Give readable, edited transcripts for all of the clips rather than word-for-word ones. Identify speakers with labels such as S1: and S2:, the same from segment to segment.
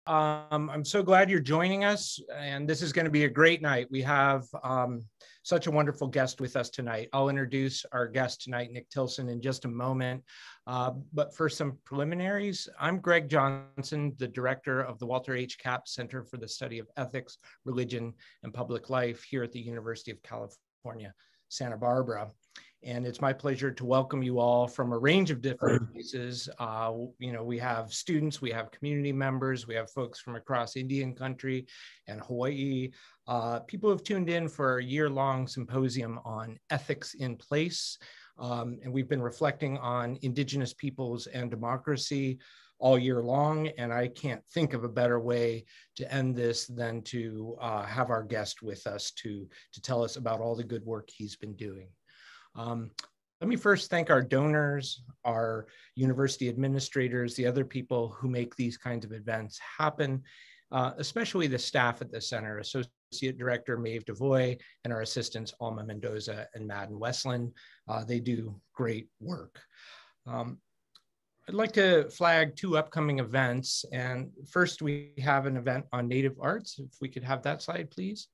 S1: I'm so glad you're joining us, and this is going to be a great night. We have such a wonderful guest with us tonight. I'll introduce our guest tonight, Nick Tilsen, in just a moment. But for some preliminaries, I'm Greg Johnson, the director of the Walter H. Capps Center for the Study of Ethics, Religion, and Public Life here at the University of California, Santa Barbara. And it's my pleasure to welcome you all from a range of different places. We have students, we have community members, we have folks from across Indian country and Hawaii. People have tuned in for a year-long symposium on ethics in place. And we've been reflecting on Indigenous peoples and democracy all year long. And I can't think of a better way to end this than to have our guest with us to tell us about all the good work he's been doing. Let me first thank our donors, our university administrators, the other people who make these kinds of events happen, especially the staff at the center, Associate Director Maeve DeVoy and our assistants Alma Mendoza and Madden Westland. They do great work. I'd like to flag two upcoming events. And first we have an event on Native arts. If we could have that slide, please.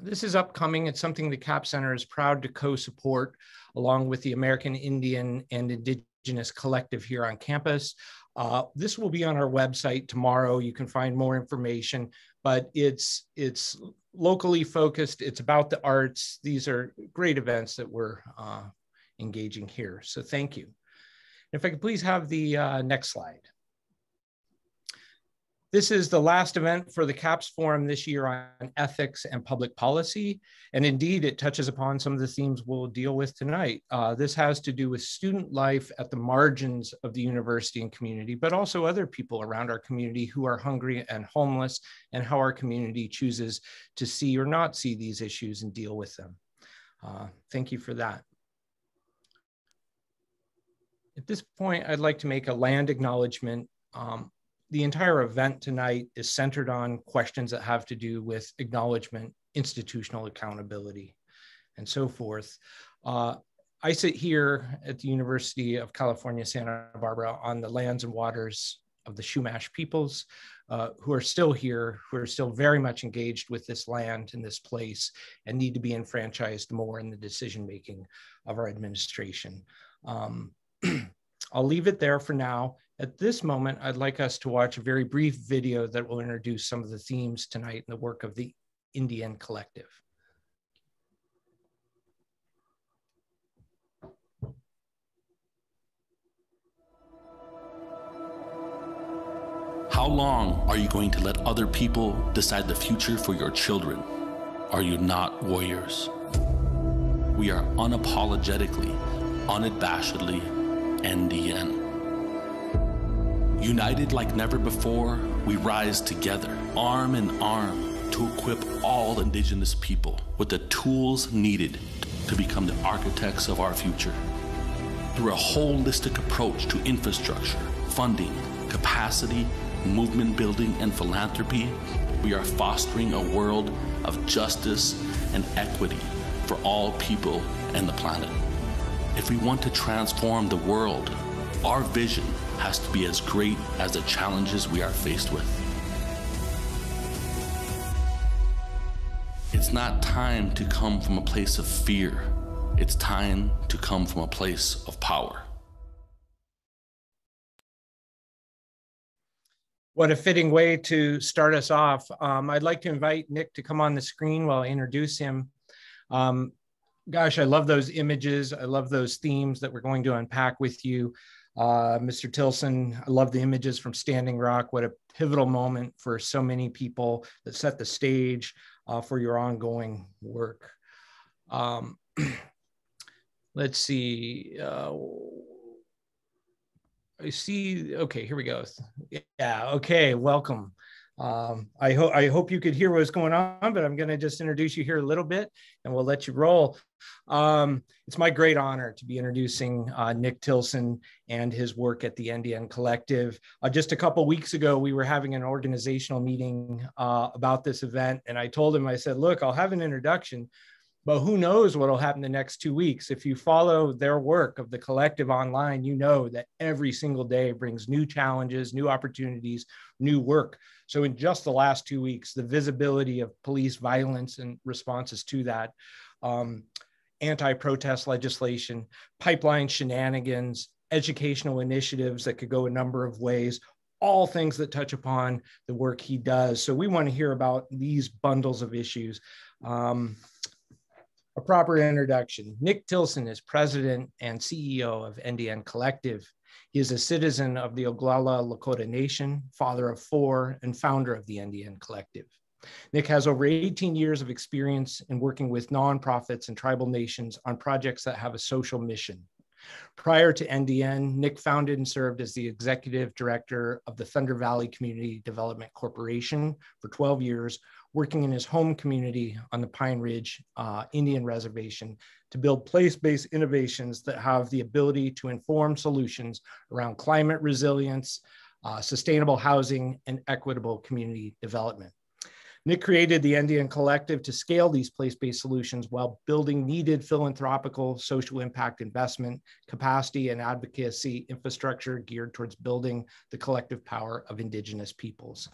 S1: This is upcoming. It's something the Capps Center is proud to co-support along with the American Indian and Indigenous Collective here on campus. This will be on our website tomorrow. You can find more information, but it's locally focused. It's about the arts. These are great events that we're engaging here. So thank you. If I could please have the next slide. This is the last event for the Capps Forum this year on ethics and public policy. And indeed, it touches upon some of the themes we'll deal with tonight. This has to do with student life at the margins of the university and community, but also other people around our community who are hungry and homeless, and how our community chooses to see or not see these issues and deal with them. Thank you for that. At this point, I'd like to make a land acknowledgement. The entire event tonight is centered on questions that have to do with acknowledgement, institutional accountability, and so forth. I sit here at the University of California, Santa Barbara on the lands and waters of the Chumash peoples who are still here, who are still very much engaged with this land and this place and need to be enfranchised more in the decision-making of our administration. I'll leave it there for now. At this moment, I'd like us to watch a very brief video that will introduce some of the themes tonight in the work of the NDN Collective.
S2: How long are you going to let other people decide the future for your children? Are you not warriors? We are unapologetically, unabashedly NDN. United like never before, we rise together, arm in arm, to equip all Indigenous people with the tools needed to become the architects of our future. Through a holistic approach to infrastructure, funding, capacity, movement building, and philanthropy, we are fostering a world of justice and equity for all people and the planet. If we want to transform the world, our vision has to be as great as the challenges we are faced with. It's not time to come from a place of fear. It's time to come from a place of power.
S1: What a fitting way to start us off. I'd like to invite Nick to come on the screen while I introduce him. Gosh, I love those images. I love those themes that we're going to unpack with you. Mr. Tilson, I love the images from Standing Rock. What a pivotal moment for so many people that set the stage for your ongoing work. Let's see. I see, okay, here we go. Yeah, okay, welcome. I hope you could hear what's going on, but I'm gonna just introduce you here a little bit and we'll let you roll. It's my great honor to be introducing Nick Tilsen and his work at the NDN Collective. Just a couple weeks ago, we were having an organizational meeting about this event, and I told him, I said, look, I'll have an introduction, But who knows what will happen the next 2 weeks. If you follow their work of the collective online, you know that every single day brings new challenges, new opportunities, new work. So in just the last 2 weeks, the visibility of police violence and responses to that, anti-protest legislation, pipeline shenanigans, educational initiatives that could go a number of ways, all things that touch upon the work he does. So we want to hear about these bundles of issues. A proper introduction. Nick Tilsen is president and CEO of NDN Collective. He is a citizen of the Oglala Lakota Nation, father of 4, and founder of the NDN Collective. Nick has over 18 years of experience in working with nonprofits and tribal nations on projects that have a social mission. Prior to NDN, Nick founded and served as the executive director of the Thunder Valley Community Development Corporation for 12 years, working in his home community on the Pine Ridge Indian Reservation to build place-based innovations that have the ability to inform solutions around climate resilience, sustainable housing, and equitable community development. Nick created the NDN Collective to scale these place-based solutions while building needed philanthropical social impact investment, capacity, and advocacy infrastructure geared towards building the collective power of Indigenous peoples.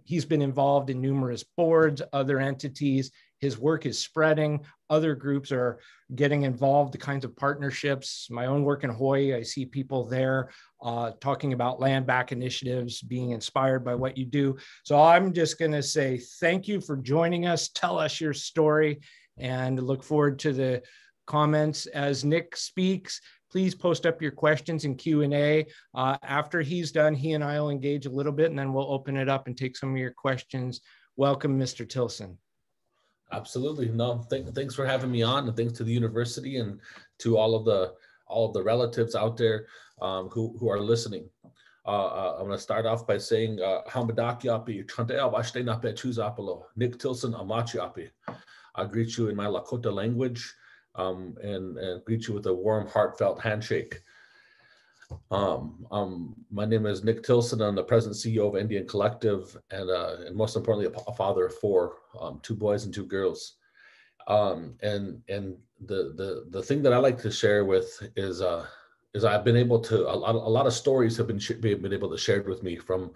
S1: He's been involved in numerous boards, other entities. His work is spreading. Other groups are getting involved, the kinds of partnerships. My own work in Hawaii, I see people there talking about land back initiatives, being inspired by what you do. So I'm just going to say thank you for joining us. Tell us your story and look forward to the comments as Nick speaks. Please post up your questions in Q&A. After he's done, he and I will engage a little bit, and then we'll open it up and take some of your questions. Welcome, Mr. Tilsen.
S2: Absolutely. No, thanks for having me on, and thanks to the university and to all of the relatives out there who are listening. I'm going to start off by saying, Nick Tilsen Amachiapi. I greet you in my Lakota language. And greet you with a warm, heartfelt handshake. My name is Nick Tilsen. I'm the president CEO of NDN Collective, and most importantly, a father of 4, 2 boys and 2 girls. And the thing that I like to share with is I've been able to a lot of stories have been able to shared with me from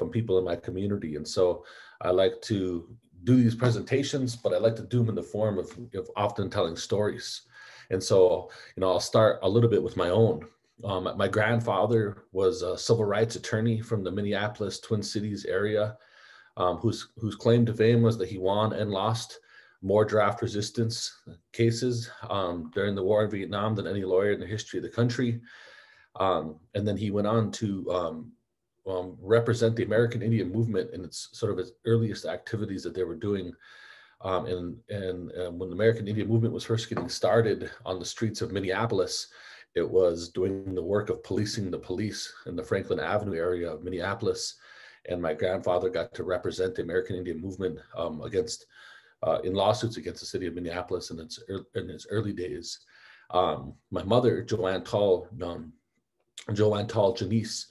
S2: people in my community, and so I like to do these presentations, but I like to do them in the form of often telling stories. And so, I'll start a little bit with my own. My grandfather was a civil rights attorney from the Minneapolis, Twin Cities area, whose claim to fame was that he won and lost more draft resistance cases during the war in Vietnam than any lawyer in the history of the country. And then he went on to represent the American Indian movement in its earliest activities that they were doing. And when the American Indian movement was first getting started on the streets of Minneapolis, it was doing the work of policing the police in the Franklin Avenue area of Minneapolis. And my grandfather got to represent the American Indian movement in lawsuits against the city of Minneapolis in its early days. My mother, Joanne Tall Janice,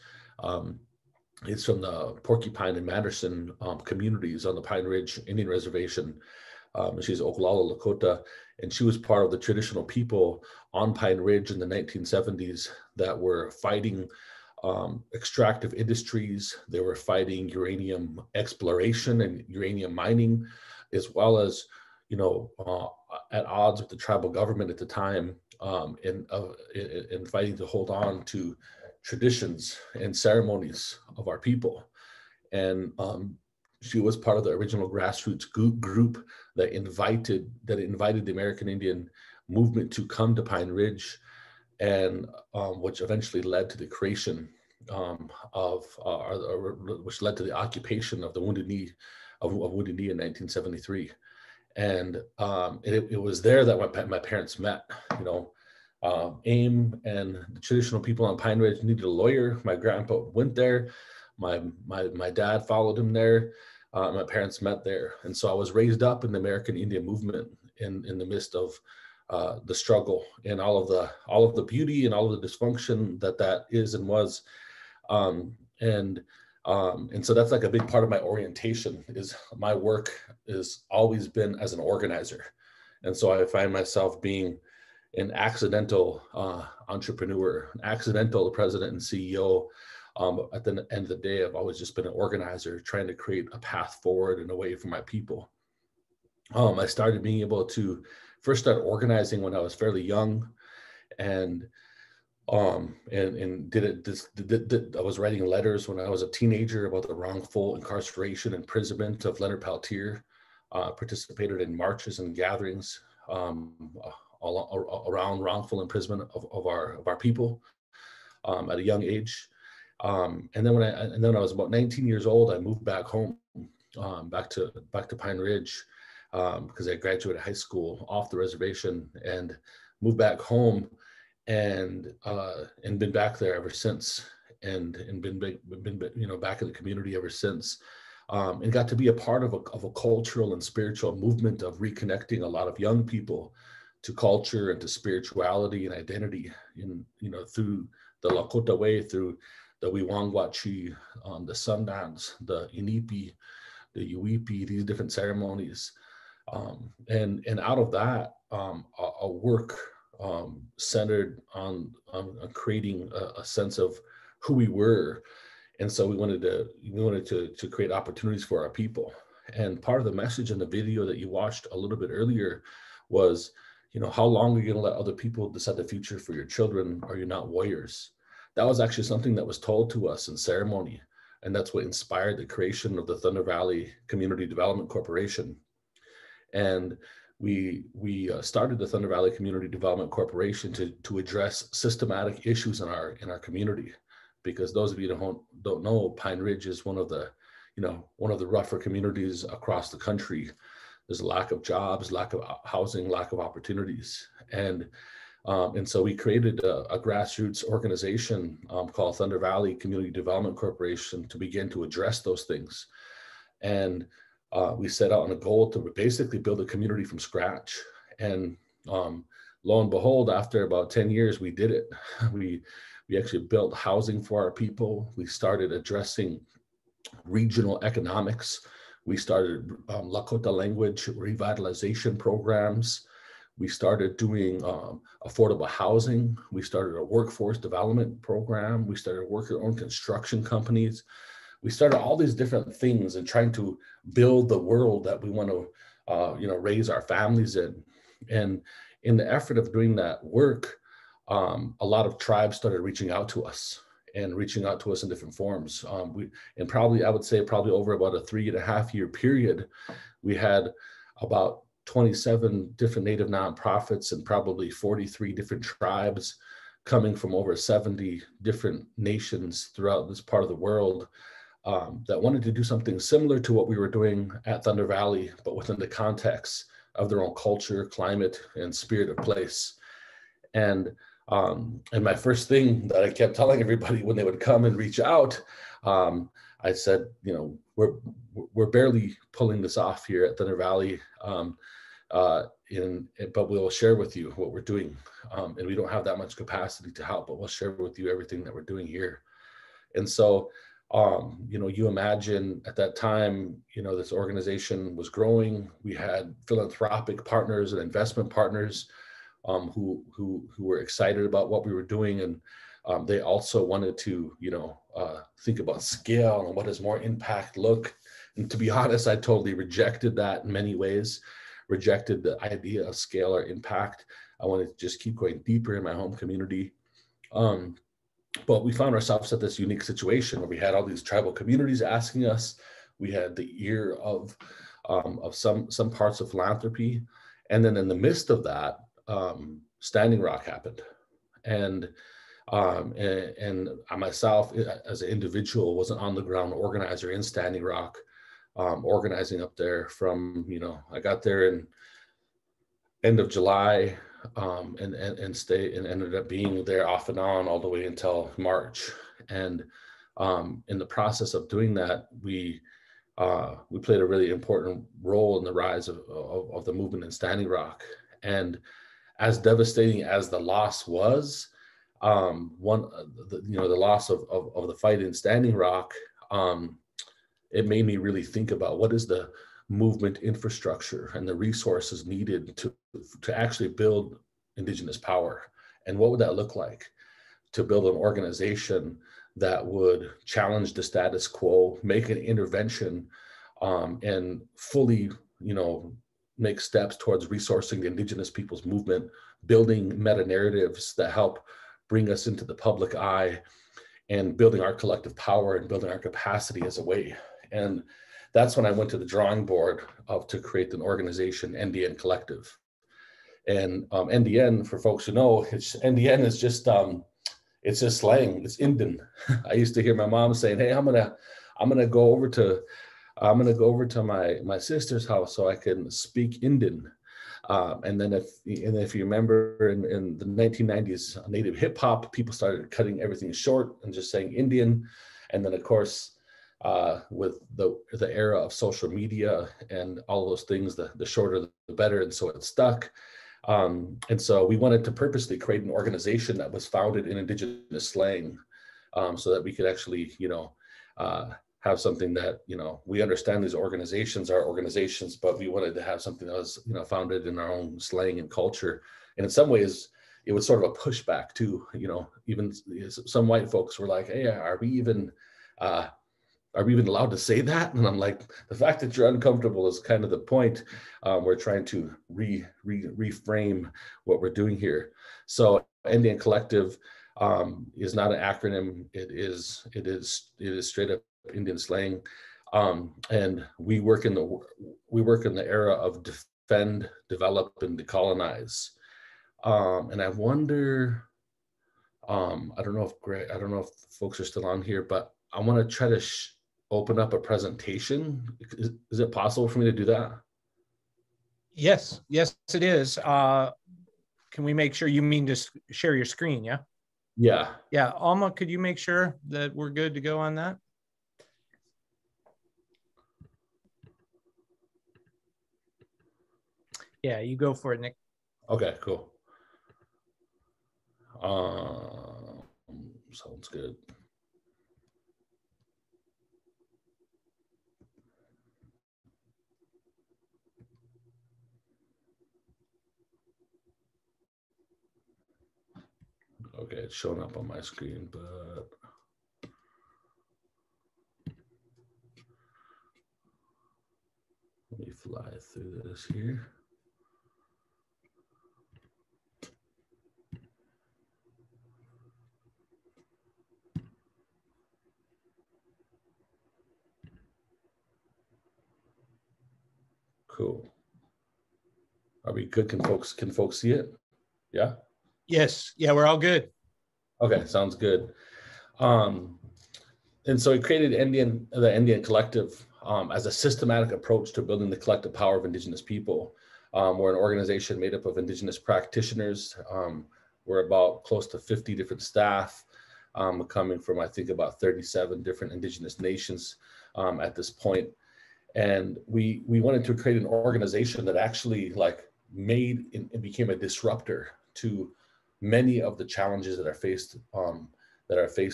S2: is from the Porcupine and Manderson communities on the Pine Ridge Indian Reservation. She's Oglala Lakota, and she was part of the traditional people on Pine Ridge in the 1970s that were fighting extractive industries. They were fighting uranium exploration and uranium mining, as well as, at odds with the tribal government at the time, in fighting to hold on to traditions and ceremonies of our people. And she was part of the original grassroots group that invited the American Indian movement to come to Pine Ridge, and which eventually led to the creation which led to the occupation of the Wounded Knee in 1973. And it was there that my parents met. AIM and the traditional people on Pine Ridge needed a lawyer. My grandpa went there. My dad followed him there. My parents met there. And so I was raised up in the American Indian movement in the midst of the struggle and all of the beauty and all of the dysfunction that is and was. And so that's like a big part of my orientation. Is my work has always been as an organizer.
S3: And so I find myself being an accidental entrepreneur, an accidental president and CEO. At the end of the day, I've always just been an organizer, trying to create a path forward and a way for my people. I started being able to first start organizing when I was fairly young, and did it. I was writing letters when I was a teenager about the wrongful incarceration and imprisonment of Leonard Peltier. Participated in marches and gatherings around wrongful imprisonment of our people at a young age. And then when I was about 19 years old, I moved back home, back to Pine Ridge, because I graduated high school off the reservation, and moved back home, and been back there ever since, and been back in the community ever since, and got to be a part of a cultural and spiritual movement of reconnecting a lot of young people to culture and to spirituality and identity, through the Lakota way, through the Wiwangwachi, the Sundance, the Inipi, the Uipi, these different ceremonies. And out of that, a work centered on creating a sense of who we were. And so we wanted to create opportunities for our people. And part of the message in the video that you watched a little bit earlier was, how long are you going to let other people decide the future for your children? Are you not warriors? That was actually something that was told to us in ceremony. And that's what inspired the creation of the Thunder Valley Community Development Corporation. And we started the Thunder Valley Community Development Corporation to address systematic issues in our community. Because those of you who don't know, Pine Ridge is one of the rougher communities across the country. There's a lack of jobs, lack of housing, lack of opportunities. And so we created a grassroots organization called Thunder Valley Community Development Corporation to begin to address those things. And we set out on a goal to basically build a community from scratch. And lo and behold, after about 10 years, we did it. We actually built housing for our people. We started addressing regional economics. We started Lakota language revitalization programs. We started doing affordable housing. We started a workforce development program. We started worker-owned construction companies. We started all these different things and trying to build the world that we want to, raise our families in. And in the effort of doing that work, a lot of tribes started reaching out to us in different forms. I would say over about a 3.5 year period, we had about 27 different Native nonprofits and probably 43 different tribes coming from over 70 different nations throughout this part of the world that wanted to do something similar to what we were doing at Thunder Valley, but within the context of their own culture, climate, and spirit of place. And my first thing that I kept telling everybody when they would come and reach out, I said, we're barely pulling this off here at Thunder Valley, but we'll share with you what we're doing. And we don't have that much capacity to help, but we'll share with you everything that we're doing here. And so, you imagine at that time, this organization was growing. We had philanthropic partners and investment partners who were excited about what we were doing, and they also wanted to think about scale and what does more impact look. And to be honest, I totally rejected that in many ways, rejected the idea of scale or impact. I wanted to just keep going deeper in my home community. But we found ourselves at this unique situation where we had all these tribal communities asking us. We had the ear of some parts of philanthropy, and then in the midst of that, Standing Rock happened, and I myself, as an individual, was an on-the-ground organizer in Standing Rock, organizing up there from I got there in end of July. And ended up being there off and on all the way until March. And in the process of doing that, we played a really important role in the rise of the movement in Standing Rock. And as devastating as the loss was, the loss of the fight in Standing Rock, it made me really think about what is the movement infrastructure and the resources needed to actually build Indigenous power. And what would that look like? To build an organization that would challenge the status quo, make an intervention, and fully, make steps towards resourcing the Indigenous peoples movement, building meta narratives that help bring us into the public eye, and building our collective power and building our capacity as a way. And that's when I went to the drawing board to create an organization, NDN Collective. And NDN, for folks who know, NDN is just it's just slang. It's Indian. I used to hear my mom saying, "Hey, I'm gonna go over to my sister's house so I can speak Indian." And then if you remember in the 1990s, native hip hop, people started cutting everything short and just saying Indian. And then of course, with the era of social media and all of those things, the shorter the better, and so it stuck. And so we wanted to purposely create an organization that was founded in Indigenous slang, so that we could actually, have something that, we understand these organizations are organizations, but we wanted to have something that was, founded in our own slang and culture. And in some ways, it was sort of a pushback too, even some white folks were like, "Hey, are we even allowed to say that?" And I'm like, the fact that you're uncomfortable is kind of the point. We're trying to reframe what we're doing here. So NDN Collective is not an acronym. It is straight up Indian slang. And we work in the era of defend, develop, and decolonize. And I wonder, I don't know if folks are still on here, but I want to try to open up a presentation. Is it possible for me to do that?
S1: Yes, it is. Can we make sure you mean to share your screen? Yeah. Yeah. Alma, could you make sure that we're good to go on that? Yeah, you go for it, Nick.
S3: Okay, cool. Sounds good. Okay, it's showing up on my screen, but let me fly through this here. Cool. Are we good? Can folks see it? Yeah?
S1: Yes. Yeah, we're all good.
S3: Okay, sounds good. And so we created the NDN Collective as a systematic approach to building the collective power of Indigenous people. We're an organization made up of Indigenous practitioners. We're about close to 50 different staff, coming from, I think, about 37 different Indigenous nations at this point. And we wanted to create an organization that actually made and became a disruptor to many of the challenges that are faced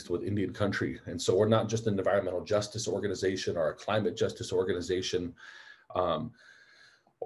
S3: with Indian country. And so we're not just an environmental justice organization or a climate justice organization or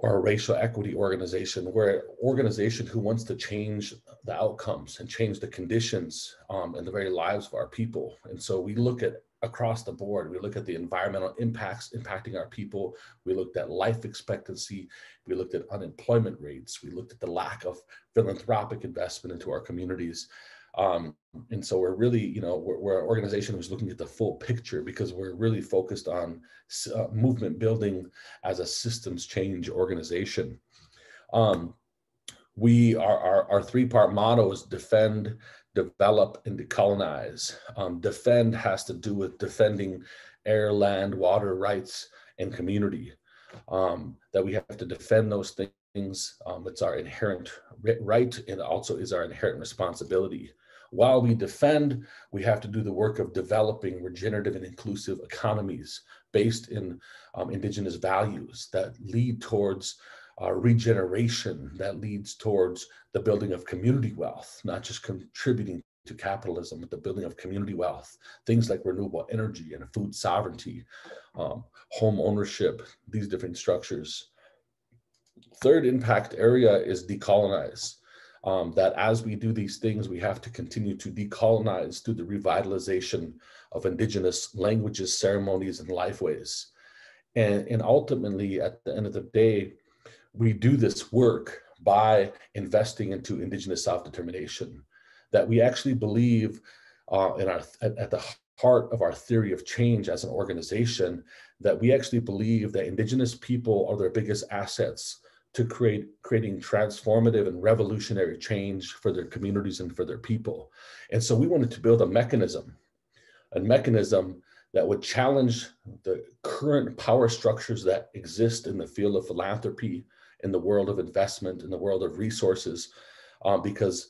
S3: a racial equity organization. We're an organization who wants to change the outcomes and change the conditions and the very lives of our people. And so we look at across the board. We look at the environmental impacts impacting our people. We looked at life expectancy. We looked at unemployment rates. We looked at the lack of philanthropic investment into our communities. And so we're really, we're an organization who's looking at the full picture because we're really focused on movement building as a systems change organization. Our three-part motto is defend, develop, and decolonize. Defend has to do with defending air, land, water rights, and community. That we have to defend those things. It's our inherent right and also is our inherent responsibility. While we defend, we have to do the work of developing regenerative and inclusive economies based in Indigenous values that lead towards regeneration, that leads towards the building of community wealth, not just contributing to capitalism, with the building of community wealth, things like renewable energy and food sovereignty, home ownership, these different structures. Third impact area is decolonize. That as we do these things, we have to continue to decolonize through the revitalization of Indigenous languages, ceremonies, and lifeways. And ultimately, at the end of the day, we do this work by investing into Indigenous self-determination, that we actually believe at the heart of our theory of change as an organization, that we actually believe that Indigenous people are their biggest assets to creating transformative and revolutionary change for their communities and for their people. And so we wanted to build a mechanism that would challenge the current power structures that exist in the field of philanthropy, in the world of investment, in the world of resources, because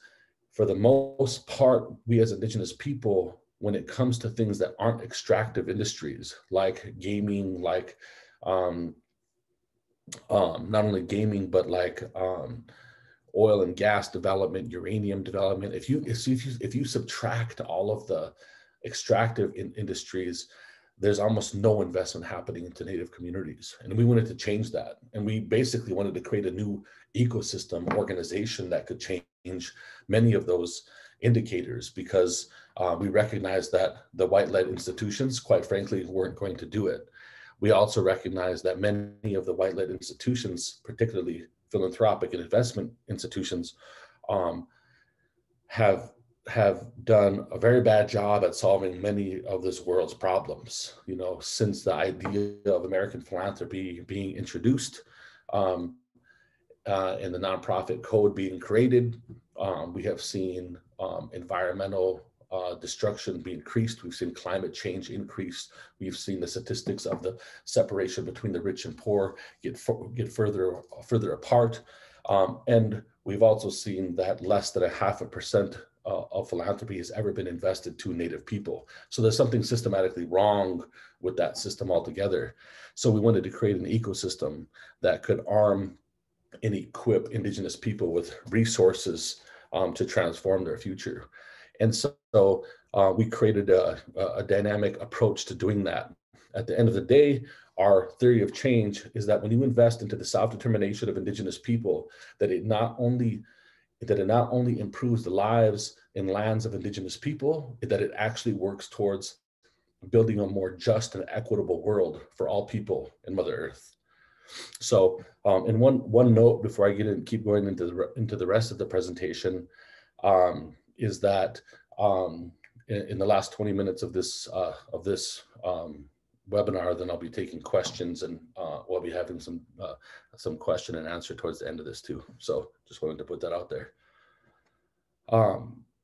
S3: for the most part, we as Indigenous people, when it comes to things that aren't extractive industries, like gaming, like not only gaming, but like oil and gas development, uranium development, if you subtract all of the extractive industries, there's almost no investment happening into Native communities. And we wanted to change that. And we basically wanted to create a new ecosystem organization that could change many of those indicators, because we recognized that the white-led institutions, quite frankly, weren't going to do it. We also recognize that many of the white-led institutions, particularly philanthropic and investment institutions, have done a very bad job at solving many of this world's problems. You know, since the idea of American philanthropy being introduced and the nonprofit code being created, we have seen environmental destruction be increased. We've seen climate change increase. We've seen the statistics of the separation between the rich and poor get further apart. And we've also seen that less than 0.5% of philanthropy has ever been invested to Native people. So there's something systematically wrong with that system altogether. So we wanted to create an ecosystem that could arm and equip Indigenous people with resources to transform their future. And so we created a dynamic approach to doing that. At the end of the day, our theory of change is that when you invest into the self-determination of Indigenous people, that it not only improves the lives and lands of Indigenous people, that it actually works towards building a more just and equitable world for all people in Mother Earth. So, in one note before I keep going into the rest of the presentation, is that in the last 20 minutes of this webinar, then I'll be taking questions, and we'll be having some question and answer towards the end of this too. So just wanted to put that out there.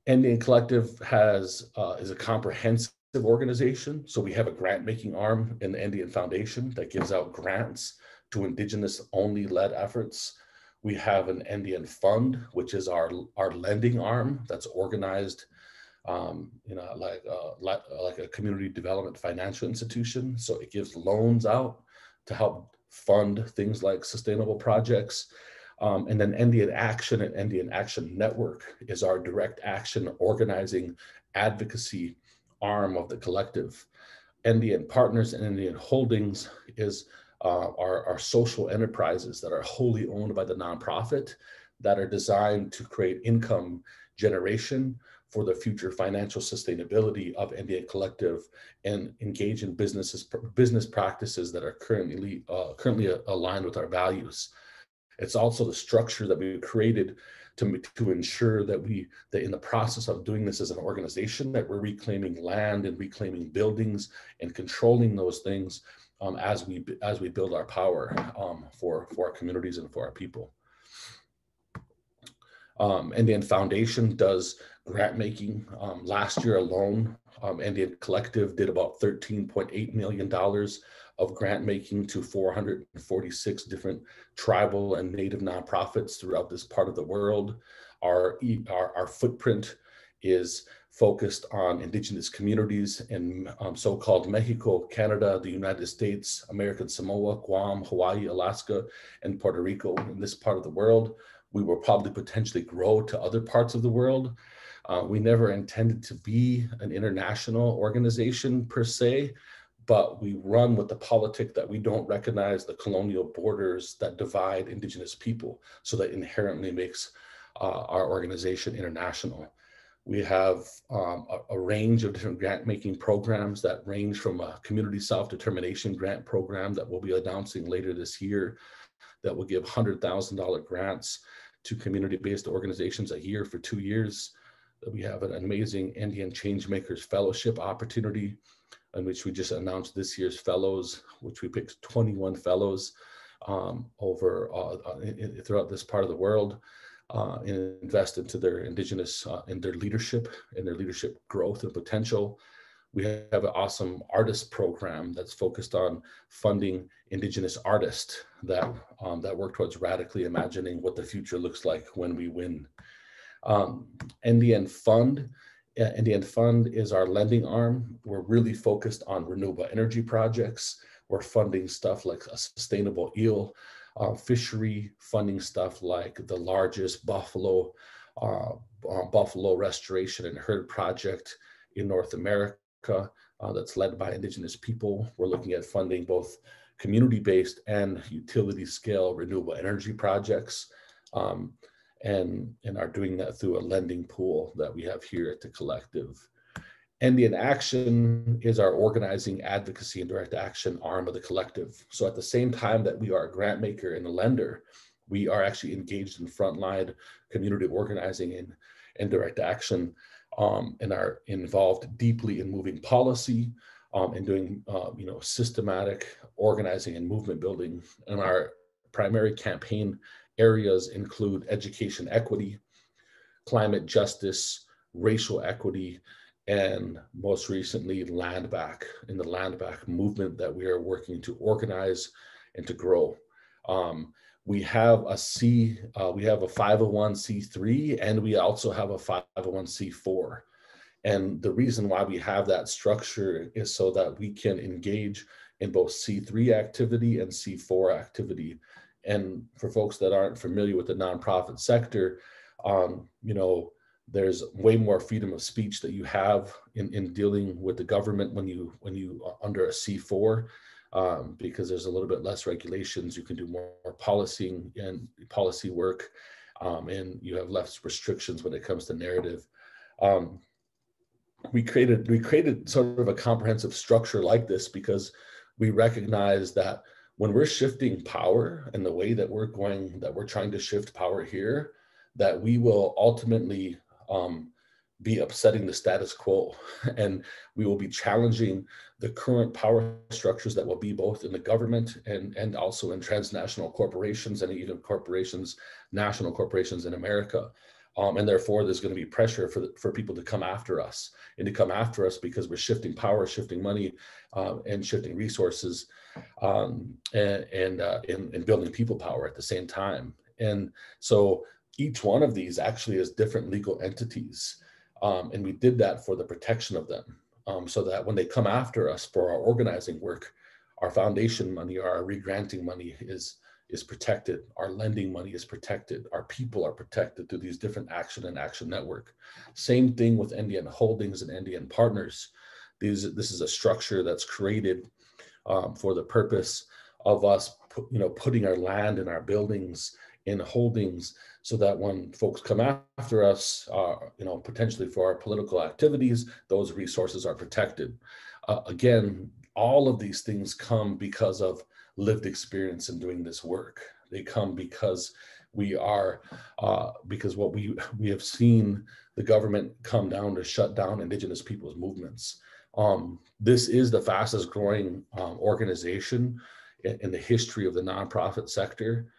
S3: NDN Collective is a comprehensive organization. So we have a grant making arm in the NDN Foundation that gives out grants to Indigenous only led efforts. We have an NDN Fund, which is our lending arm that's organized like a community development financial institution. So it gives loans out to help fund things like sustainable projects. And then NDN Action and NDN Action Network is our direct action organizing advocacy arm of the collective. NDN Partners and NDN Holdings is our social enterprises that are wholly owned by the nonprofit, that are designed to create income generation for the future financial sustainability of NDN Collective and engage in business practices that are currently aligned with our values. It's also the structure that we created to ensure that in the process of doing this as an organization, that we're reclaiming land and reclaiming buildings and controlling those things as we build our power for our communities and for our people. NDN Foundation does grant making. Last year alone, NDN Collective did about $13.8 million of grant making to 446 different tribal and Native nonprofits throughout this part of the world. Our footprint is focused on Indigenous communities in so-called Mexico, Canada, the United States, American Samoa, Guam, Hawaii, Alaska, and Puerto Rico. In this part of the world, we will probably potentially grow to other parts of the world. We never intended to be an international organization per se, but we run with the politic that we don't recognize the colonial borders that divide Indigenous people. So that inherently makes our organization international. We have a range of different grant making programs that range from a community self-determination grant program that we'll be announcing later this year that will give $100,000 grants to community-based organizations a year for 2 years. We have an amazing Indian Changemakers Fellowship opportunity in which we just announced this year's fellows, which we picked 21 fellows throughout this part of the world. Invest into their Indigenous, in their leadership growth and potential. We have an awesome artist program that's focused on funding Indigenous artists that work towards radically imagining what the future looks like when we win. NDN Fund is our lending arm. We're really focused on renewable energy projects. We're funding stuff like a sustainable eel fishery, funding stuff like the largest buffalo restoration and herd project in North America that's led by Indigenous people. We're looking at funding both community-based and utility-scale renewable energy projects, and are doing that through a lending pool that we have here at the collective. NDN Action is our organizing, advocacy, and direct action arm of the collective. So at the same time that we are a grant maker and a lender, we are actually engaged in frontline community organizing and direct action, and are involved deeply in moving policy and doing systematic organizing and movement building. And our primary campaign areas include education equity, climate justice, racial equity, and most recently land back, in the land back movement that we are working to organize and to grow. We have a 501c3, and we also have a 501c4. And the reason why we have that structure is so that we can engage in both C3 activity and C4 activity. And for folks that aren't familiar with the nonprofit sector, there's way more freedom of speech that you have in dealing with the government when you are under a C4, because there's a little bit less regulations. You can do more policy work, and you have less restrictions when it comes to narrative. We created sort of a comprehensive structure like this because we recognize that when we're shifting power and the way that we're trying to shift power here, that we will ultimately be upsetting the status quo, and we will be challenging the current power structures that will be both in the government and also in transnational corporations and even national corporations in America. And therefore, there's going to be pressure for people to come after us, because we're shifting power, shifting money, and shifting resources, and building people power at the same time. And so each one of these actually is different legal entities. And we did that for the protection of them, so that when they come after us for our organizing work, our foundation money, our regranting money is protected, our lending money is protected, our people are protected through these different action and action network. Same thing with NDN Holdings and NDN Partners. This is a structure that's created for the purpose of us putting our land and our buildings in holdings, so that when folks come after us, potentially for our political activities, those resources are protected. Again, all of these things come because of lived experience in doing this work. They come because because what we have seen the government come down to shut down Indigenous peoples movements. This is the fastest growing organization in the history of the nonprofit sector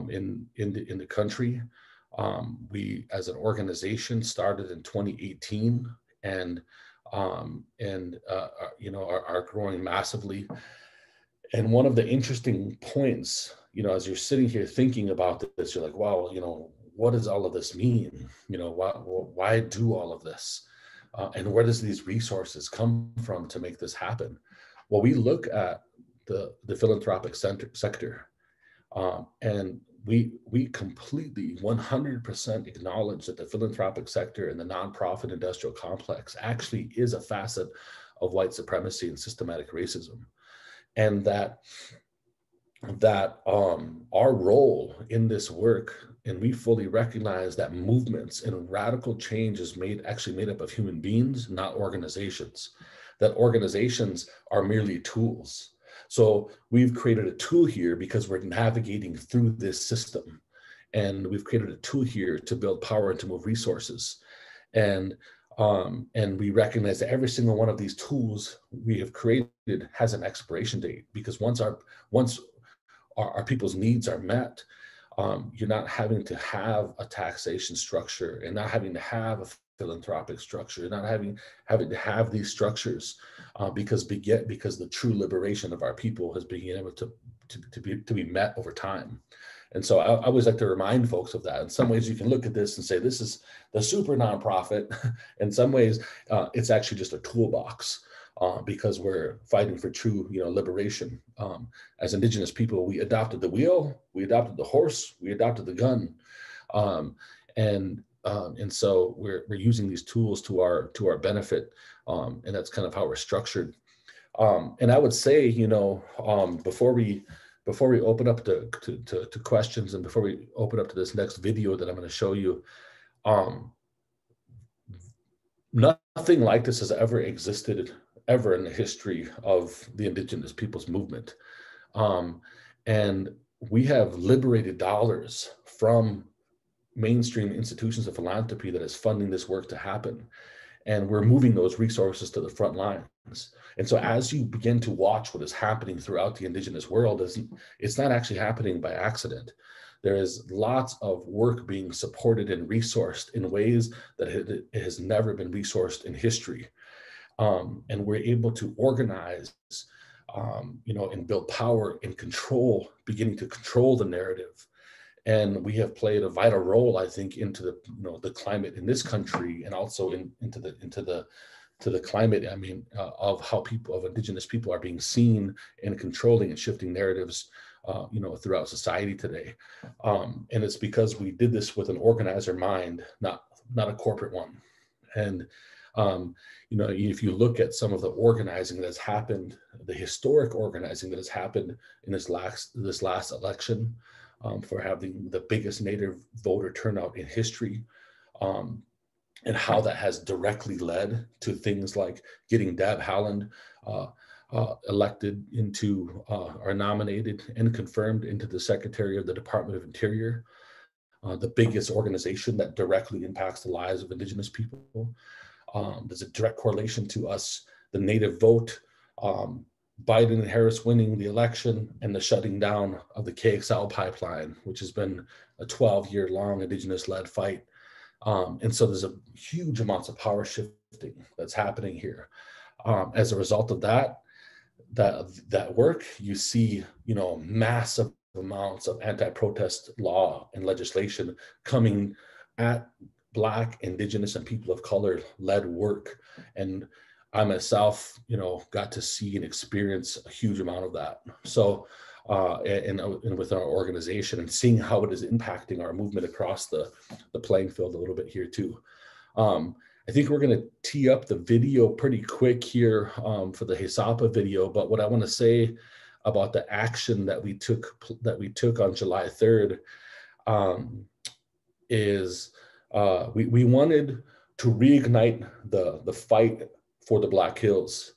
S3: in the country. We, as an organization, started in 2018 and are growing massively. And one of the interesting points, as you're sitting here thinking about this, you're like, wow, what does all of this mean? Why do all of this? And where does these resources come from to make this happen? Well, we look at the philanthropic sector, and we completely 100% acknowledge that the philanthropic sector and the nonprofit industrial complex actually is a facet of white supremacy and systematic racism, and that our role in this work, and we fully recognize that movements and radical change is actually made up of human beings, not organizations, that organizations are merely tools. So we've created a tool here because we're navigating through this system, and we've created a tool here to build power and to move resources. And we recognize that every single one of these tools we have created has an expiration date, because once our people's needs are met, you're not having to have a taxation structure and not having to have a philanthropic structure, you're not having to have these structures, because the true liberation of our people has been able to be met over time. And so I always like to remind folks of that. In some ways, you can look at this and say, this is the super nonprofit. In some ways, it's actually just a toolbox, because we're fighting for true, liberation. As Indigenous people, we adopted the wheel, we adopted the horse, we adopted the gun, and so we're using these tools to our benefit, and that's kind of how we're structured. And I would say, before we open up to questions, and before we open up to this next video that I'm going to show you, nothing like this has ever existed ever in the history of the Indigenous Peoples movement. And we have liberated dollars from mainstream institutions of philanthropy that is funding this work to happen. And we're moving those resources to the front lines. And so as you begin to watch what is happening throughout the Indigenous world, it's not actually happening by accident. There is lots of work being supported and resourced in ways that it has never been resourced in history. And we're able to organize, and build power and control, beginning to control the narrative. And we have played a vital role, I think, into the climate in this country, and also into the climate, of how Indigenous people are being seen and controlling and shifting narratives, throughout society today. And it's because we did this with an organizer mind, not a corporate one. And if you look at some of the organizing that has happened, the historic organizing that has happened in this last election, for having the biggest Native voter turnout in history, and how that has directly led to things like getting Deb Haaland elected into, or nominated and confirmed into the Secretary of the Department of Interior, the biggest organization that directly impacts the lives of Indigenous people. There's a direct correlation to us, the Native vote, Biden and Harris winning the election, and the shutting down of the KXL pipeline, which has been a 12-year-long Indigenous-led fight. And so there's a huge amounts of power shifting that's happening here. As a result of that work, you see, massive amounts of anti-protest law and legislation coming at Black, Indigenous, and people of color led work. And I myself, got to see and experience a huge amount of that. So, and with our organization, and seeing how it is impacting our movement across the playing field a little bit here too. I think we're going to tee up the video pretty quick here, for the HESAPA video. But what I want to say about the action that we took on July 3rd, is we wanted to reignite the fight for the Black Hills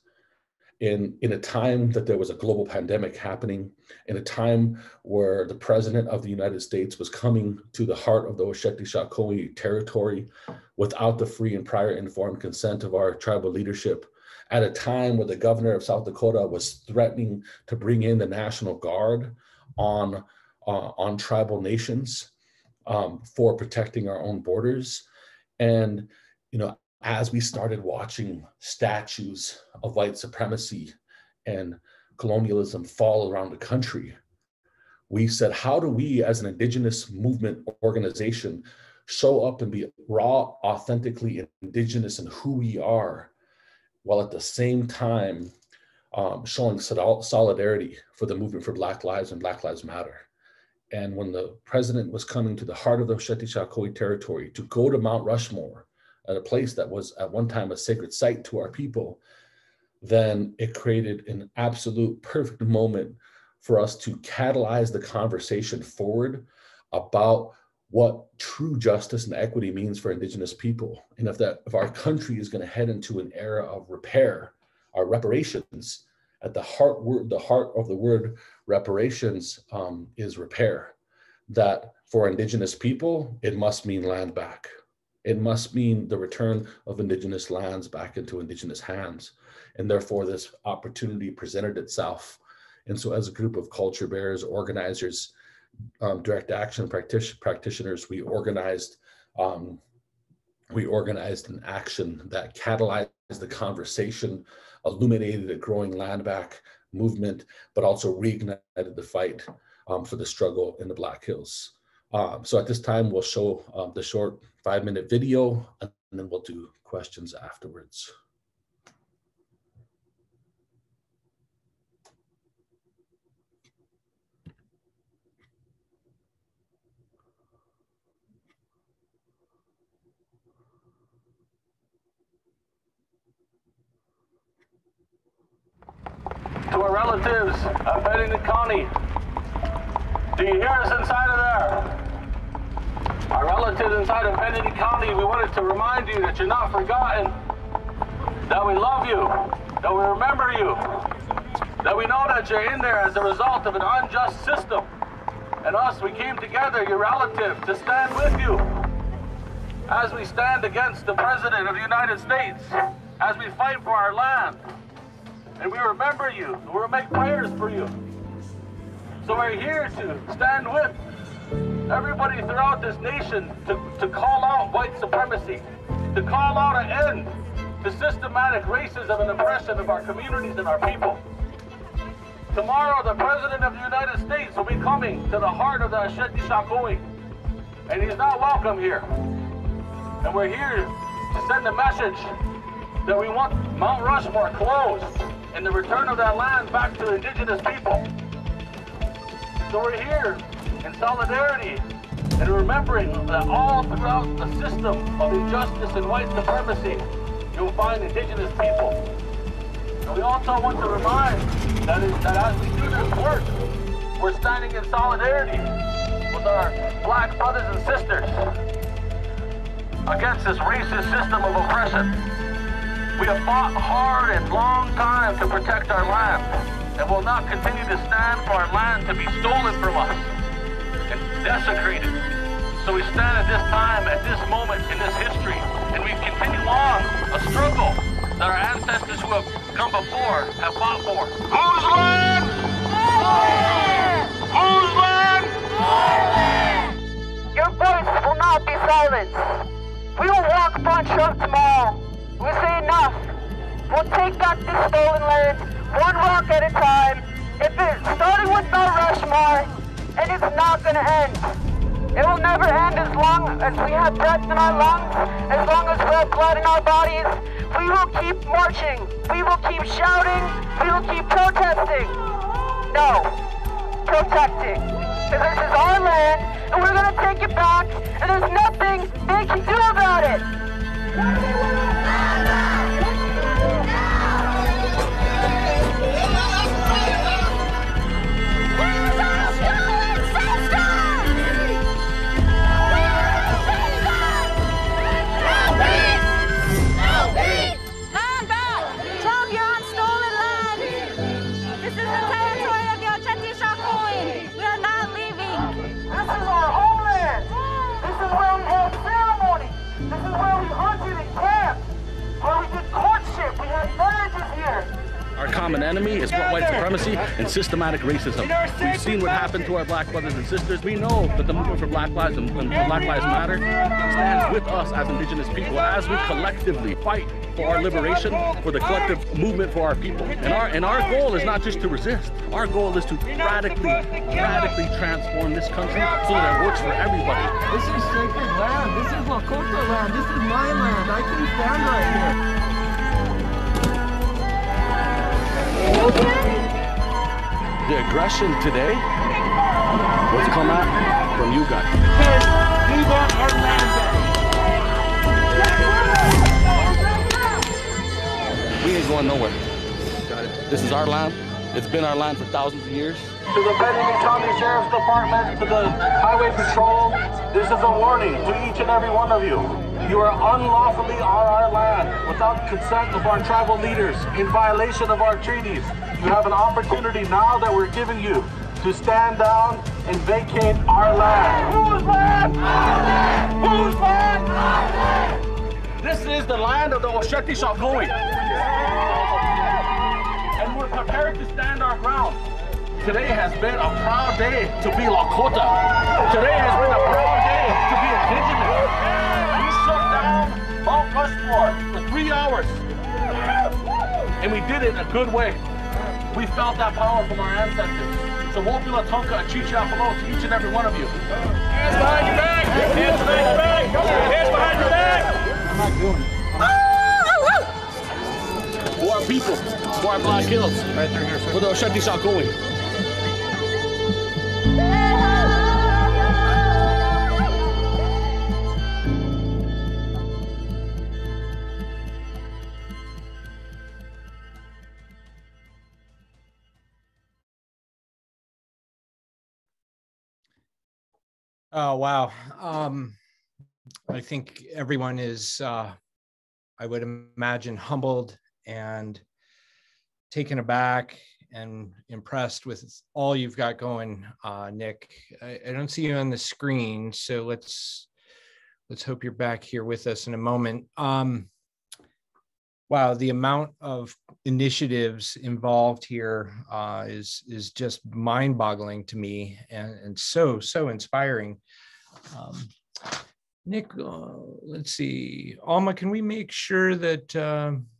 S3: in a time that there was a global pandemic happening, in a time where the President of the United States was coming to the heart of the Oceti-Sakowin territory without the free and prior informed consent of our tribal leadership, at a time where the governor of South Dakota was threatening to bring in the National Guard on tribal nations, for protecting our own borders. And, as we started watching statues of white supremacy and colonialism fall around the country, we said, how do we as an Indigenous movement organization show up and be raw, authentically Indigenous in who we are, while at the same time showing solidarity for the movement for Black Lives and Black Lives Matter? And when the president was coming to the heart of the Shetishakoi territory to go to Mount Rushmore, at a place that was at one time a sacred site to our people, then it created an absolute perfect moment for us to catalyze the conversation forward about what true justice and equity means for Indigenous people. And if our country is going to head into an era of repair, our reparations, at the heart of the word reparations is repair. That for Indigenous people, it must mean land back. It must mean the return of Indigenous lands back into Indigenous hands. And therefore, this opportunity presented itself. And so as a group of culture bearers, organizers, direct action practitioners, we organized an action that catalyzed the conversation, illuminated a growing land back movement, but also reignited the fight for the struggle in the Black Hills. So at this time, we'll show the short 5-minute video, and then we'll do questions afterwards.
S4: To our relatives of Bennington County, do you hear us inside of there? Our relatives inside of Bennington County, we wanted to remind you that you're not forgotten, that we love you, that we remember you, that we know that you're in there as a result of an unjust system. And us, we came together, your relative, to stand with you as we stand against the President of the United States, as we fight for our land. And we remember you, and we'll make prayers for you. So we're here to stand with everybody throughout this nation to call out white supremacy, to call out an end to systematic racism and oppression of our communities and our people. Tomorrow, the President of the United States will be coming to the heart of the Shetishakoi, and he's not welcome here. And we're here to send a message that we want Mount Rushmore closed and the return of that land back to Indigenous people. So we're here in solidarity and remembering that all throughout the system of injustice and white supremacy, you'll find Indigenous people. And we also want to remind that as we do this work, we're standing in solidarity with our Black brothers and sisters against this racist system of oppression. We have fought hard and long time to protect our land, and will not continue to stand for our land to be stolen from us and desecrated. So we stand at this time, at this moment in this history, and we continue on a struggle that our ancestors who have come before have fought for. Whose land? Our land! Whose land? Our land!
S5: Your voice will not be silenced. We will walk upon Trump tomorrow. We say enough. We'll take back this stolen land, one rock at a time. If it's starting with Mount Rushmore, and it's not going to end. It will never end as long as we have breath in our lungs, as long as we have blood in our bodies. We will keep marching. We will keep shouting. We will keep protesting. No, protecting. Because this is our land, and we're going to take it back, and there's nothing they can do about it.
S2: Our common enemy is white supremacy and systematic racism. We've seen what happened to our Black brothers and sisters. We know that the movement for Black Lives and Black Lives Matter stands with us as Indigenous people as we collectively fight for our liberation, for the collective movement for our people. And our goal is not just to resist. Our goal is to radically transform this country so that it works for everybody.
S6: This is sacred land. This is Lakota land. This is my land. I can stand right here.
S2: The aggression today What's come out from you guys?
S6: Because we want our land back.
S2: We ain't going nowhere. This is our land. It's been our land for thousands of years.
S4: To the Bennington County Sheriff's Department, to the Highway Patrol, this is a warning to each and every one of you. You are unlawfully on our land without consent of our tribal leaders, in violation of our treaties. You have an opportunity now that we're giving you to stand down and vacate our land. Whose land? Our land! Whose land? Our land!
S2: This is the land of the Osheti Shakoi. And we're prepared to stand our ground. Today has been a proud day to be Lakota. Today has been a proud day to be Indigenous. We shut down Mount Rushmore for 3 hours. And we did it in a good way. We felt that power from our ancestors. So Wopila Tonka Achicha Apolo to each and every one of you. Hands behind your back! Hands behind your back! Hands behind your back! I'm not doing it. For our people, for our Black Hills, right there, here, for the Osheti Shakoi.
S1: Oh, wow. I think everyone is, I would imagine, humbled and taken aback and impressed with all you've got going, Nick. I don't see you on the screen, so let's hope you're back here with us in a moment. Wow, the amount of initiatives involved here is just mind-boggling to me, and so inspiring. Nick, let's see. Alma, can we make sure that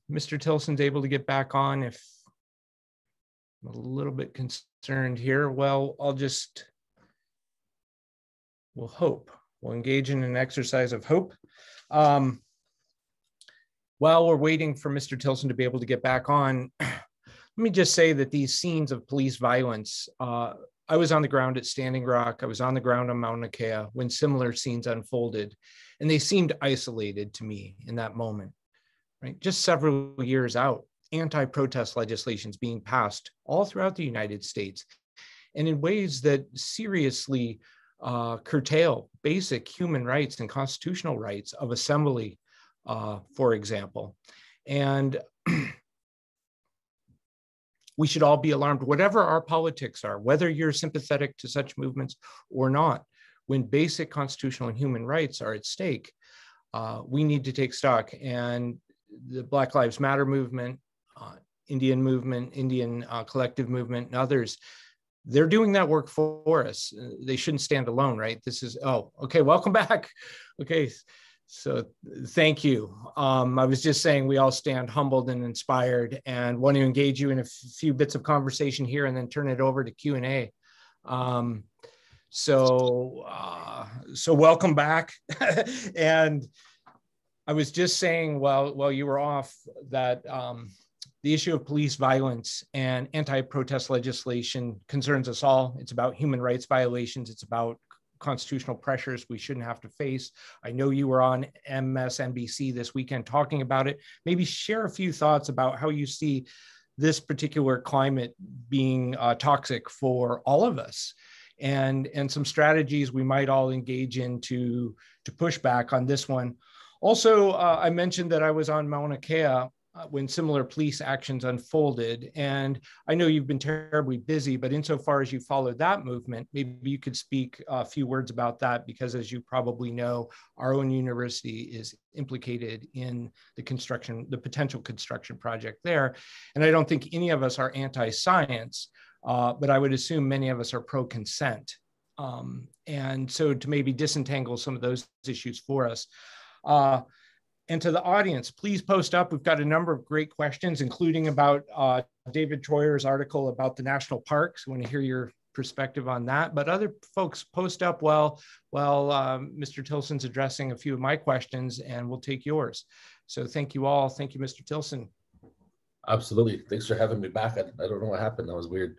S1: Mr. Tilson's able to get back on? If I'm a little bit concerned here, well, we'll hope. We'll engage in an exercise of hope. While we're waiting for Mr. Tilson to be able to get back on, let me just say that these scenes of police violence, I was on the ground at Standing Rock, I was on the ground on Mauna Kea when similar scenes unfolded, and they seemed isolated to me in that moment, right? Just several years out, anti-protest legislation is being passed all throughout the United States, and in ways that seriously curtail basic human rights and constitutional rights of assembly, for example. And we should all be alarmed, whatever our politics are, whether you're sympathetic to such movements or not. When basic constitutional and human rights are at stake, we need to take stock. And the Black Lives Matter movement, Indian Collective movement, and others, they're doing that work for us. They shouldn't stand alone, right? This is, oh, okay, welcome back. Okay. So thank you. I was just saying we all stand humbled and inspired and want to engage you in a few bits of conversation here and then turn it over to Q&A. So welcome back. And I was just saying while you were off that the issue of police violence and anti-protest legislation concerns us all. It's about human rights violations. It's about constitutional pressures we shouldn't have to face. I know you were on MSNBC this weekend talking about it. Maybe share a few thoughts about how you see this particular climate being toxic for all of us, and some strategies we might all engage in to push back on this one. Also, I mentioned that I was on Mauna Kea when similar police actions unfolded. And I know you've been terribly busy, but insofar as you followed that movement, maybe you could speak a few words about that, because as you probably know, our own university is implicated in the potential construction project there. And I don't think any of us are anti-science, but I would assume many of us are pro-consent. And so to maybe disentangle some of those issues for us. And to the audience, please post up. We've got a number of great questions, including about David Troyer's article about the national parks. I want to hear your perspective on that. But other folks, post up while Mr. Tilson's addressing a few of my questions, and we'll take yours. So thank you all. Thank you, Mr. Tilson.
S3: Absolutely. Thanks for having me back. I don't know what happened. That was weird.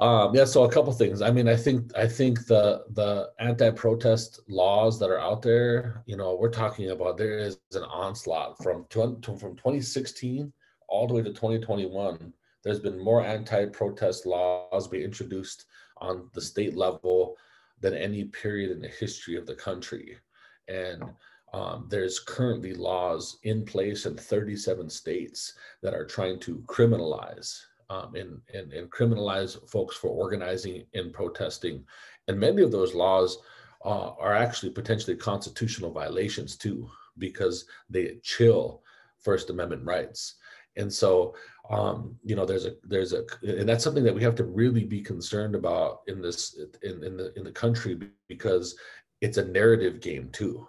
S3: Yeah, so a couple things. I mean, I think the anti-protest laws that are out there, we're talking about, there is an onslaught from 2016 all the way to 2021. There's been more anti-protest laws being introduced on the state level than any period in the history of the country. And there's currently laws in place in 37 states that are trying to criminalize and criminalize folks for organizing and protesting. And many of those laws are actually potentially constitutional violations too, because they chill First Amendment rights. And so, there's and that's something that we have to really be concerned about in the country, because it's a narrative game too.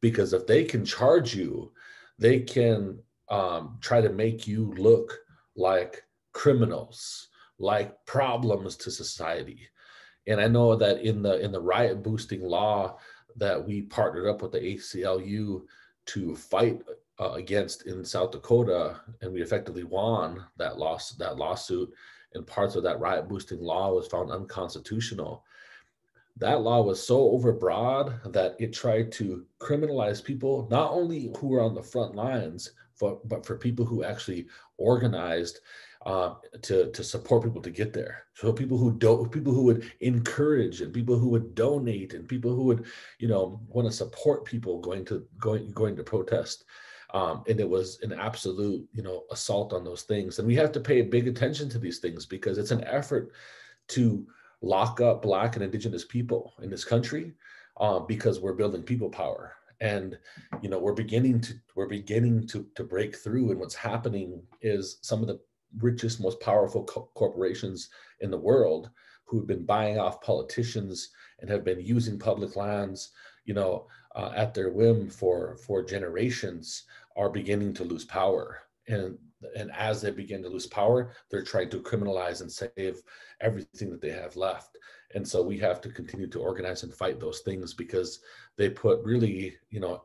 S3: Because if they can charge you, they can try to make you look like criminals, like problems to society. And I know that in the riot boosting law that we partnered up with the ACLU to fight against in South Dakota, and we effectively won that lawsuit, and parts of that riot boosting law was found unconstitutional. That law was so overbroad that it tried to criminalize people, not only who were on the front lines, but for people who actually organized to support people to get there. So people who would encourage, and people who would donate, and people who would, want to support people going to protest. And it was an absolute, assault on those things. And we have to pay big attention to these things, because it's an effort to lock up Black and Indigenous people in this country, because we're building people power. And we're beginning to break through. And what's happening is some of the richest, most powerful corporations in the world, who have been buying off politicians and have been using public lands, at their whim for generations, are beginning to lose power. And as they begin to lose power, they're trying to criminalize and save everything that they have left. And so we have to continue to organize and fight those things, because they put really,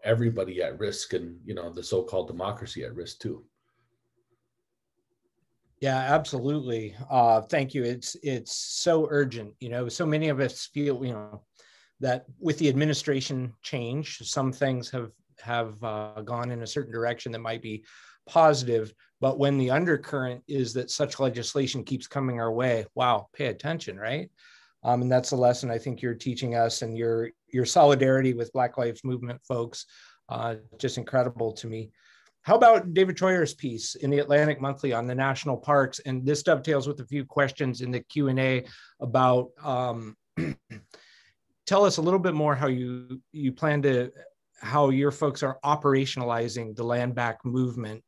S3: everybody at risk, and, the so-called democracy at risk too.
S1: Yeah, absolutely. Thank you. It's so urgent. So many of us feel, that with the administration change, some things have gone in a certain direction that might be positive, but when the undercurrent is that such legislation keeps coming our way, wow, pay attention, right? And that's a lesson I think you're teaching us, and your solidarity with Black Lives Movement folks, just incredible to me. How about David Troyer's piece in the Atlantic Monthly on the national parks? And this dovetails with a few questions in the Q&A about, tell us a little bit more how you plan to, how your folks are operationalizing the land back movement,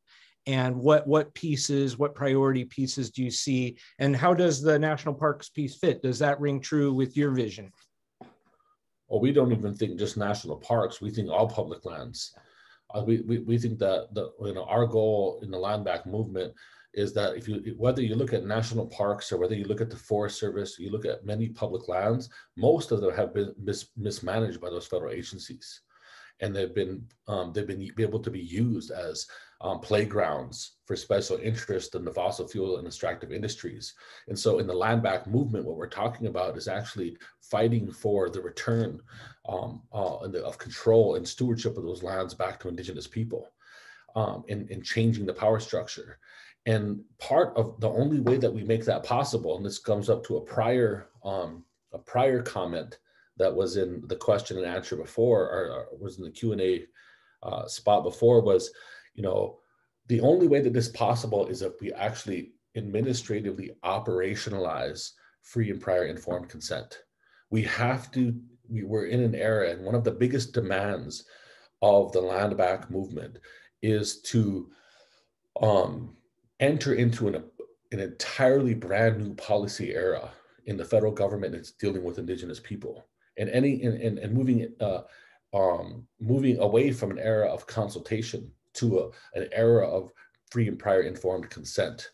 S1: and what pieces, what priority pieces do you see, and how does the national parks piece fit? Does that ring true with your vision?
S3: Well, we don't even think just national parks. We think all public lands. We think that our goal in the land back movement is that whether you look at national parks, or whether you look at the Forest Service, you look at many public lands, most of them have been mismanaged by those federal agencies, and they've been able to be used as playgrounds for special interest in the fossil fuel and extractive industries. And so in the land back movement, what we're talking about is actually fighting for the return of control and stewardship of those lands back to Indigenous people, and changing the power structure. And part of the only way that we make that possible, and this comes up to a prior comment that was in the question and answer before, or was in the Q&A spot before, was, the only way that this is possible is if we actually administratively operationalize free and prior informed consent. We're in an era, and one of the biggest demands of the land back movement is to enter into an entirely brand new policy era in the federal government that's dealing with Indigenous people, and moving away from an era of consultation to an era of free and prior informed consent.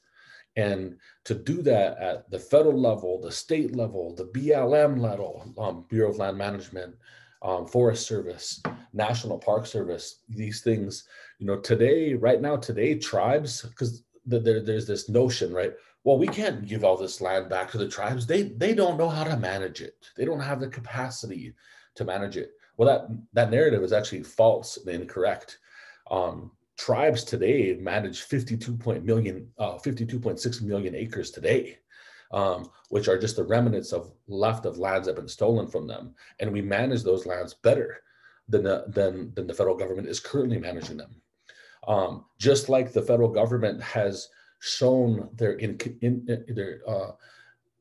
S3: And to do that at the federal level, the state level, the BLM level, Bureau of Land Management, Forest Service, National Park Service, these things, today, tribes, because there's this notion, right? well, we can't give all this land back to the tribes. They don't know how to manage it. They don't have the capacity to manage it. Well, that narrative is actually false and incorrect. Tribes today manage 52.6 million acres today, which are just the remnants of lands that have been stolen from them. And we manage those lands better than the federal government is currently managing them. Just like the federal government has shown to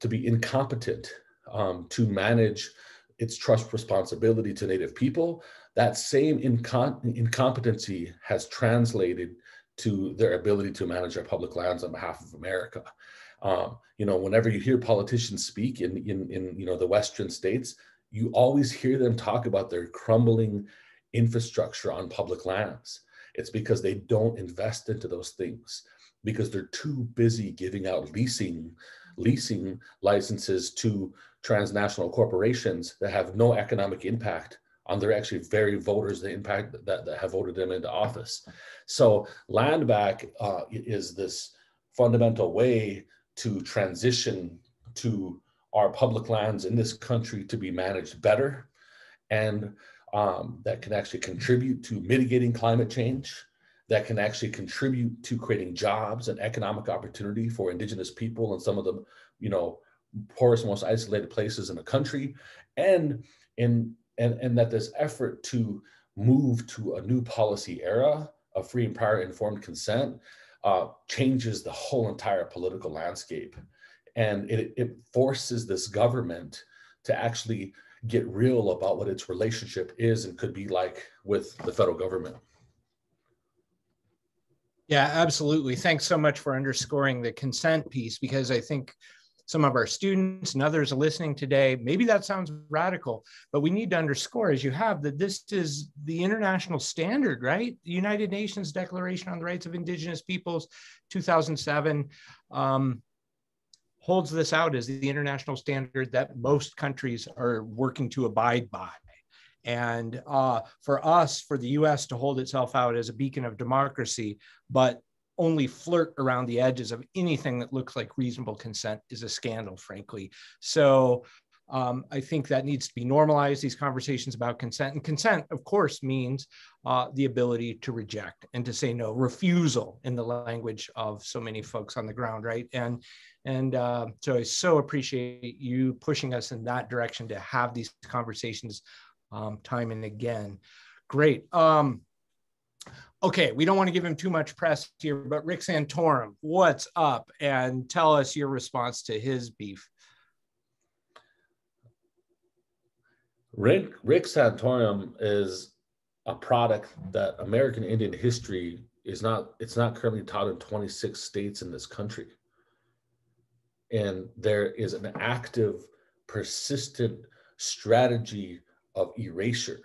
S3: be incompetent to manage its trust responsibility to Native people, that same incompetency has translated to their ability to manage their public lands on behalf of America. Whenever you hear politicians speak in the Western states, you always hear them talk about their crumbling infrastructure on public lands. It's because they don't invest into those things, because they're too busy giving out leasing licenses to transnational corporations that have no economic impact on their actually very voters, the impact that have voted them into office. So land back is this fundamental way to transition to our public lands in this country to be managed better, and that can actually contribute to mitigating climate change, that can actually contribute to creating jobs and economic opportunity for Indigenous people in some of the, poorest, most isolated places in the country, and that this effort to move to a new policy era of free and prior informed consent changes the whole entire political landscape. And it forces this government to actually get real about what its relationship is and could be like with the federal government.
S1: Yeah, absolutely. Thanks so much for underscoring the consent piece, because I think some of our students and others are listening today, maybe that sounds radical, but we need to underscore, as you have, that this is the international standard, right? The United Nations Declaration on the Rights of Indigenous Peoples, 2007, holds this out as the international standard that most countries are working to abide by. And for us, for the US to hold itself out as a beacon of democracy, but only flirt around the edges of anything that looks like reasonable consent, is a scandal, frankly. So I think that needs to be normalized, these conversations about consent. And consent, of course, means the ability to reject and to say no, refusal in the language of so many folks on the ground, right? And so I so appreciate you pushing us in that direction to have these conversations time and again. Great. Okay, we don't want to give him too much press here, but Rick Santorum, what's up? And tell us your response to his beef.
S3: Rick Santorum is a product that American Indian history it's not currently taught in 26 states in this country. And there is an active, persistent strategy of erasure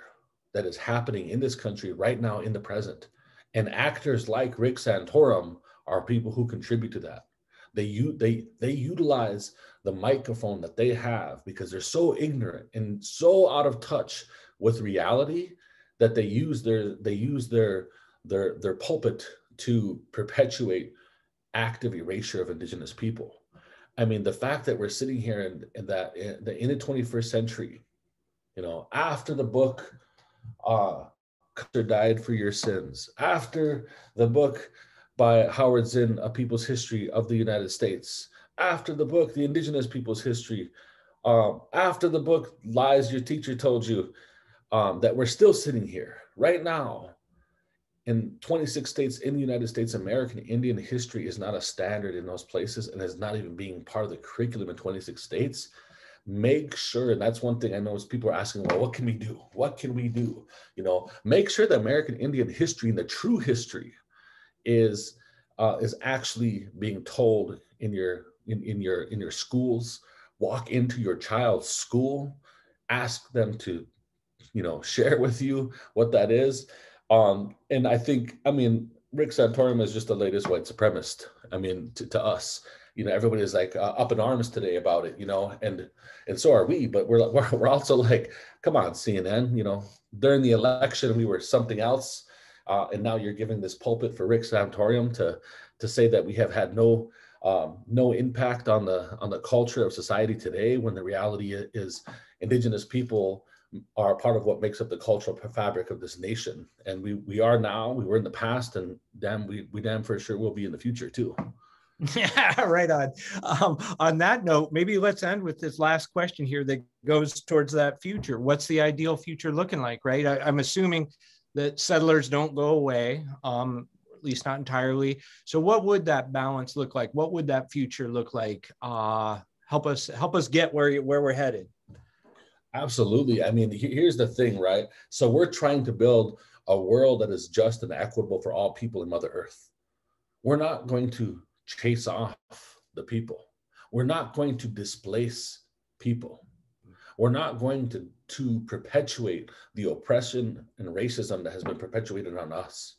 S3: that is happening in this country right now in the present. And actors like Rick Santorum are people who contribute to that. They utilize the microphone that they have because they're so ignorant and so out of touch with reality that they use their pulpit to perpetuate active erasure of Indigenous people. I mean, the fact that we're sitting here in the 21st century, after the book Died for Your Sins, after the book by Howard Zinn, A People's History of the United States, after the book The Indigenous Peoples' History, after the book Lies Your Teacher Told You, that we're still sitting here right now in 26 states in the United States. American Indian history is not a standard in those places and is not even being part of the curriculum in 26 states. Make sure, and that's one thing I know is people are asking, well, what can we do? What can we do? Make sure that American Indian history and the true history is actually being told in your schools. Walk into your child's school, ask them to, share with you what that is. And Rick Santorum is just the latest white supremacist. To us, everybody is like up in arms today about it, and so are we. But we're also like, come on, CNN. During the election we were something else, and now you're giving this pulpit for Rick Santorum to say that we have had no no impact on the culture of society today, when the reality is Indigenous people are part of what makes up the cultural fabric of this nation. And we are now, we were in the past, and we damn for sure will be in the future too.
S1: Yeah, right on. On that note, maybe let's end with this last question here that goes towards that future. What's the ideal future looking like, right? I'm assuming that settlers don't go away, at least not entirely. So what would that balance look like? What would that future look like? Help us get where we're headed.
S3: Absolutely. I mean, here's the thing, right? So we're trying to build a world that is just and equitable for all people in Mother Earth. We're not going to chase off the people. We're not going to displace people. We're not going to perpetuate the oppression and racism that has been perpetuated on us.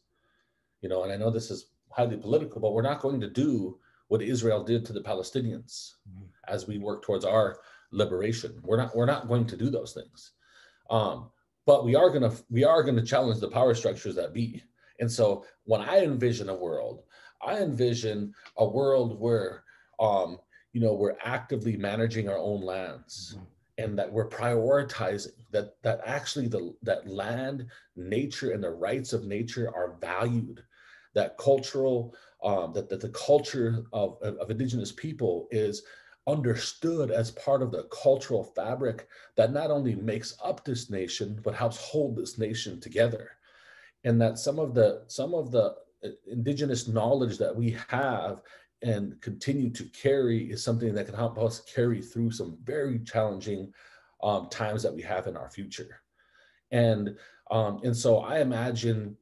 S3: You know, and I know this is highly political, but we're not going to do what Israel did to the Palestinians as we work towards our liberation. We're not going to do those things. But we are going to challenge the power structures that be. And so when I envision a world where we're actively managing our own lands, and that we're prioritizing that actually that land, nature, and the rights of nature are valued, that cultural that the culture of Indigenous people is understood as part of the cultural fabric that not only makes up this nation but helps hold this nation together. And that some of the Indigenous knowledge that we have and continue to carry is something that can help us carry through some very challenging times that we have in our future. And so I imagine,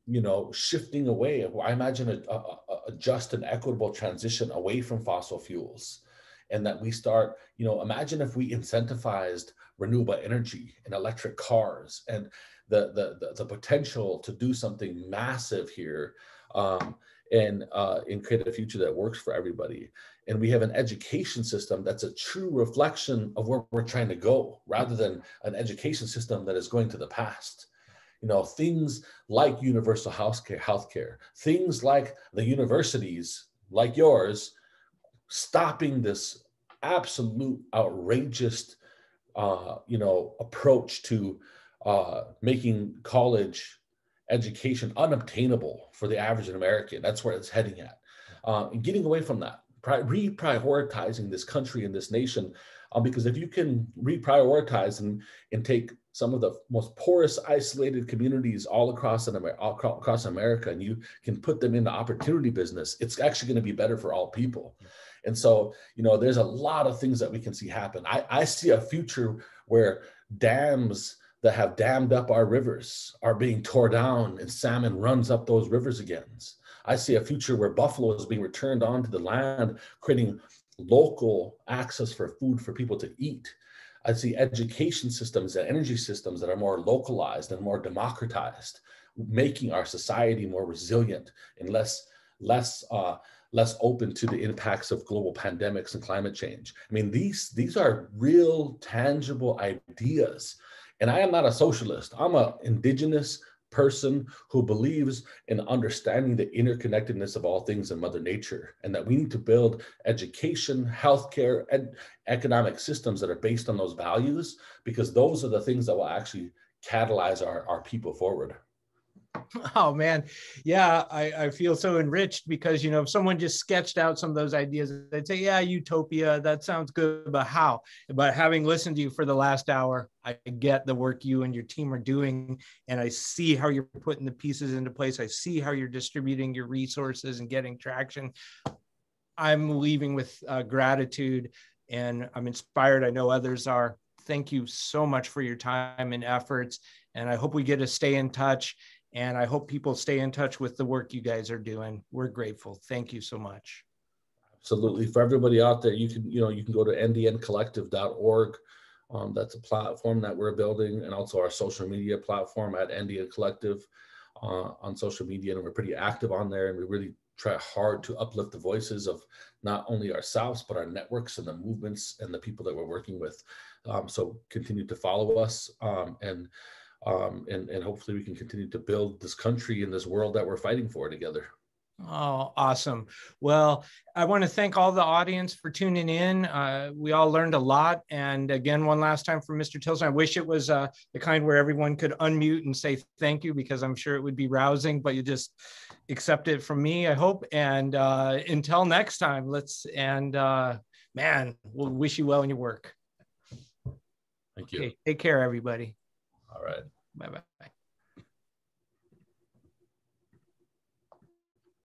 S3: shifting away. I imagine a just and equitable transition away from fossil fuels, and that we start, imagine if we incentivized renewable energy and electric cars, and the potential to do something massive here, and create a future that works for everybody. And we have an education system that's a true reflection of where we're trying to go, rather than an education system that is going to the past. Things like universal healthcare, things like the universities like yours, stopping this absolute outrageous, approach to making college education unobtainable for the average American. That's where it's heading at. And getting away from that, reprioritizing this country and this nation, because if you can reprioritize and take some of the most poorest, isolated communities all across America, and you can put them into opportunity business, it's actually going to be better for all people. And so, there's a lot of things that we can see happen. I see a future where dams that have dammed up our rivers are being torn down, and salmon runs up those rivers again. I see a future where buffalo is being returned onto the land, creating local access for food for people to eat. I see education systems and energy systems that are more localized and more democratized, making our society more resilient and less open to the impacts of global pandemics and climate change. I mean, these are real, tangible ideas. And I am not a socialist. I'm an Indigenous person who believes in understanding the interconnectedness of all things in Mother Nature, and that we need to build education, healthcare, and economic systems that are based on those values, because those are the things that will actually catalyze our people forward.
S1: Oh man, yeah, I feel so enriched, because if someone just sketched out some of those ideas, they'd say, yeah, utopia, that sounds good, but how? But having listened to you for the last hour, I get the work you and your team are doing, and I see how you're putting the pieces into place. I see how you're distributing your resources and getting traction. I'm leaving with gratitude, and I'm inspired. I know others are. Thank you so much for your time and efforts, and I hope we get to stay in touch. And I hope people stay in touch with the work you guys are doing. We're grateful. Thank you so much.
S3: Absolutely. For everybody out there, you can go to ndncollective.org. That's a platform that we're building, and also our social media platform at NDN Collective on social media. And we're pretty active on there, and we really try hard to uplift the voices of not only ourselves, but our networks and the movements and the people that we're working with. So continue to follow us, and hopefully we can continue to build this country and this world that we're fighting for together.
S1: Oh, awesome. Well, I want to thank all the audience for tuning in. We all learned a lot. And again, one last time for Mr. Tilson, I wish it was the kind where everyone could unmute and say thank you, because I'm sure it would be rousing, but you just accept it from me, I hope. And until next time, man, we'll wish you well in your work.
S3: Thank you.
S1: Okay, take care, everybody.
S3: All right.
S1: Bye-bye.